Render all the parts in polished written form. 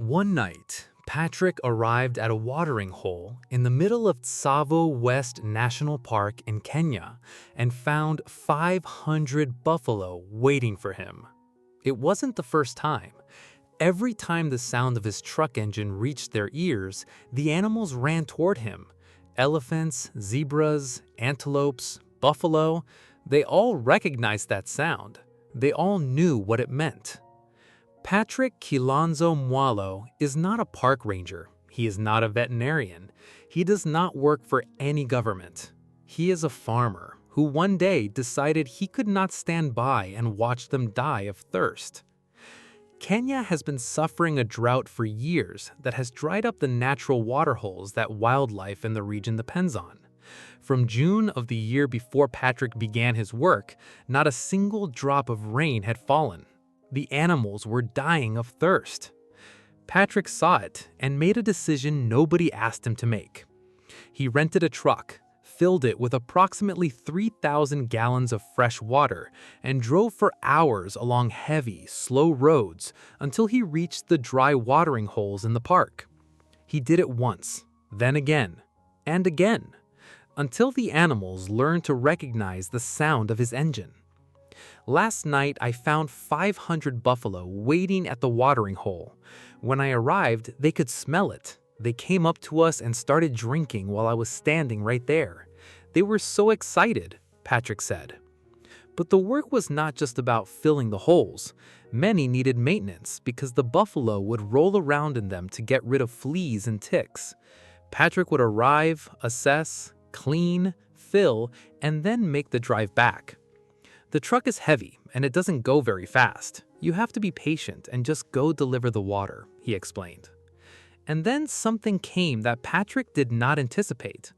One night, Patrick arrived at a watering hole in the middle of Tsavo West National Park in Kenya and found 500 buffalo waiting for him. It wasn't the first time. Every time the sound of his truck engine reached their ears, the animals ran toward him. Elephants, zebras, antelopes, buffalo, they all recognized that sound. They all knew what it meant. Patrick Kilonzo Mwalua is not a park ranger. He is not a veterinarian. He does not work for any government. He is a farmer who one day decided he could not stand by and watch them die of thirst. Kenya has been suffering a drought for years that has dried up the natural water holes that wildlife in the region depends on. From June of the year before Patrick began his work, not a single drop of rain had fallen. The animals were dying of thirst. Patrick saw it and made a decision nobody asked him to make. He rented a truck, filled it with approximately 3,000 gallons of fresh water, and drove for hours along heavy, slow roads until he reached the dry watering holes in the park. He did it once, then again, and again, until the animals learned to recognize the sound of his engine. Last night, I found 500 buffalo waiting at the watering hole. When I arrived, they could smell it. They came up to us and started drinking while I was standing right there. They were so excited, Patrick said. But the work was not just about filling the holes. Many needed maintenance because the buffalo would roll around in them to get rid of fleas and ticks. Patrick would arrive, assess, clean, fill, and then make the drive back. The truck is heavy and it doesn't go very fast. You have to be patient and just go deliver the water, he explained. And then something came that Patrick did not anticipate.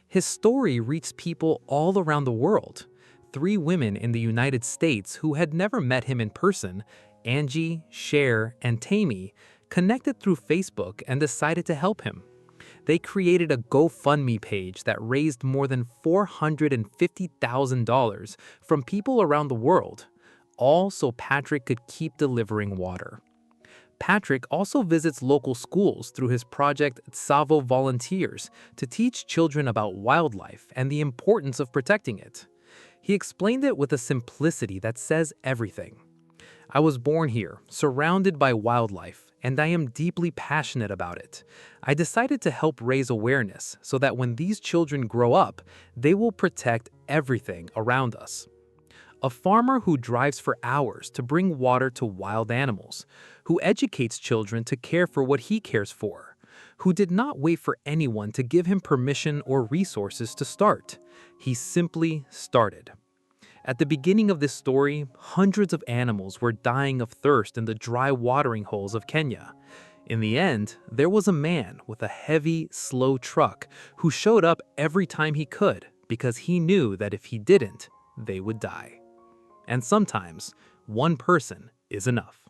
His story reached people all around the world. 3 women in the United States who had never met him in person, Angie, Cher, and Tammy, connected through Facebook and decided to help him. They created a GoFundMe page that raised more than $450,000 from people around the world, all so Patrick could keep delivering water. Patrick also visits local schools through his project Tsavo Volunteers to teach children about wildlife and the importance of protecting it. He explained it with a simplicity that says everything. I was born here, surrounded by wildlife, and I am deeply passionate about it. I decided to help raise awareness so that when these children grow up, they will protect everything around us. A farmer who drives for hours to bring water to wild animals, who educates children to care for what he cares for, who did not wait for anyone to give him permission or resources to start. He simply started. At the beginning of this story, hundreds of animals were dying of thirst in the dry watering holes of Kenya. In the end, there was a man with a heavy, slow truck who showed up every time he could because he knew that if he didn't, they would die. And sometimes, one person is enough.